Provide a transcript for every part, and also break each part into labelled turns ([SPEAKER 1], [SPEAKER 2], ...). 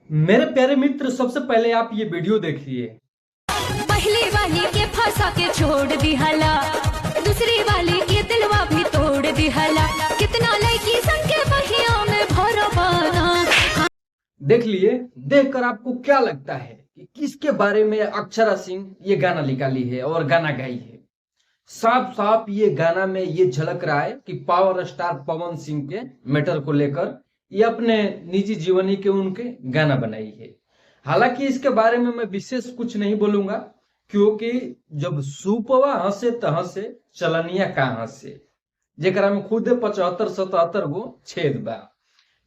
[SPEAKER 1] मेरे प्यारे मित्र, सबसे पहले आप ये वीडियो देखिए।
[SPEAKER 2] पहली वाली के फंसा के छोड़ दिहला, दूसरी वाली के दिलवा भी तोड़ दिहला। कितना लड़की संग के बहिया में भरवाना।
[SPEAKER 1] देख लिए, देखकर आपको क्या लगता है कि किसके बारे में अक्षरा सिंह ये गाना निकाली है और गाना गाई है? साफ साफ ये गाना में ये झलक रहा है कि पावर स्टार पवन सिंह के मैटर को लेकर ये अपने निजी जीवनी के उनके गाना बनाई है। हालांकि इसके बारे में मैं विशेष कुछ नहीं बोलूंगा, क्योंकि जब सुपवा हंसे त हंसे चलनिया कहाँ से, जेकरा में खुद 75-77 गो छेद बा।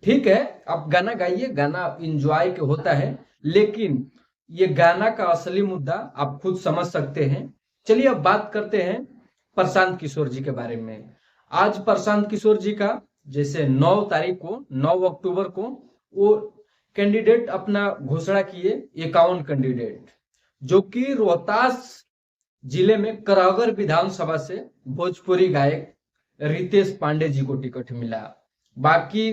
[SPEAKER 1] ठीक है, आप गाना गाइए, गाना इंजॉय के होता है, लेकिन ये गाना का असली मुद्दा आप खुद समझ सकते हैं। चलिए अब बात करते हैं प्रशांत किशोर जी के बारे में। आज प्रशांत किशोर जी का जैसे 9 तारीख को 9 अक्टूबर को वो कैंडिडेट अपना घोषणा किए, 51 कैंडिडेट, जो कि रोहतास जिले में करागर विधानसभा से भोजपुरी गायक रितेश पांडे जी को टिकट मिला। बाकी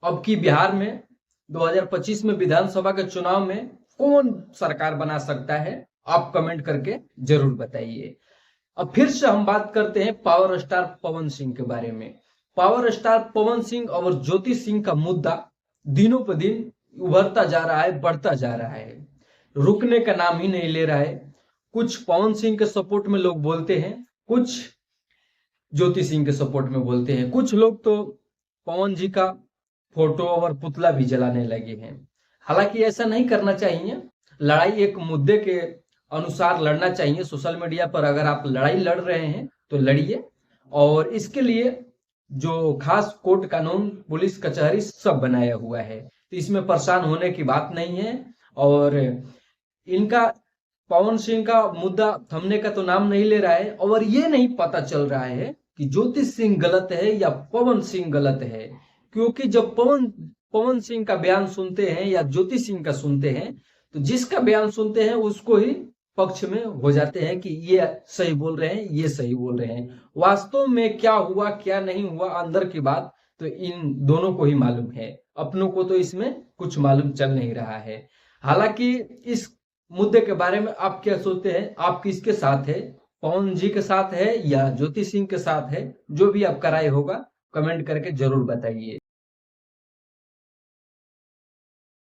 [SPEAKER 1] अब की बिहार में 2025 में विधानसभा के चुनाव में कौन सरकार बना सकता है, आप कमेंट करके जरूर बताइए। अब फिर से हम बात करते हैं पावर स्टार पवन सिंह के बारे में। पावर स्टार पवन सिंह और ज्योति सिंह का मुद्दा दिनों पर दिन उभरता जा रहा है, बढ़ता जा रहा है, रुकने का नाम ही नहीं ले रहा है। कुछ पवन सिंह के सपोर्ट में लोग बोलते हैं, कुछ ज्योति सिंह के सपोर्ट में बोलते हैं, कुछ लोग तो पवन जी का फोटो और पुतला भी जलाने लगे हैं। हालांकि ऐसा नहीं करना चाहिए। लड़ाई एक मुद्दे के अनुसार लड़ना चाहिए। सोशल मीडिया पर अगर आप लड़ाई लड़ रहे हैं तो लड़िए, और इसके लिए जो खास कोर्ट कानून पुलिस कचहरी सब बनाया हुआ है, तो इसमें परेशान होने की बात नहीं है। और इनका पवन सिंह का मुद्दा थमने का तो नाम नहीं ले रहा है, और ये नहीं पता चल रहा है कि ज्योति सिंह गलत है या पवन सिंह गलत है। क्योंकि जब पवन सिंह का बयान सुनते हैं या ज्योति सिंह का सुनते हैं, तो जिसका बयान सुनते हैं उसको ही पक्ष में हो जाते हैं कि ये सही बोल रहे हैं, ये सही बोल रहे हैं। वास्तव में क्या हुआ क्या नहीं हुआ अंदर की बात तो इन दोनों को ही मालूम है, अपनों को तो इसमें कुछ मालूम चल नहीं रहा है। हालांकि इस मुद्दे के बारे में आप क्या सोचते हैं? आप किसके साथ है? पवन जी के साथ है या ज्योति सिंह के साथ है? जो भी आपका राय होगा कमेंट करके जरूर बताइए।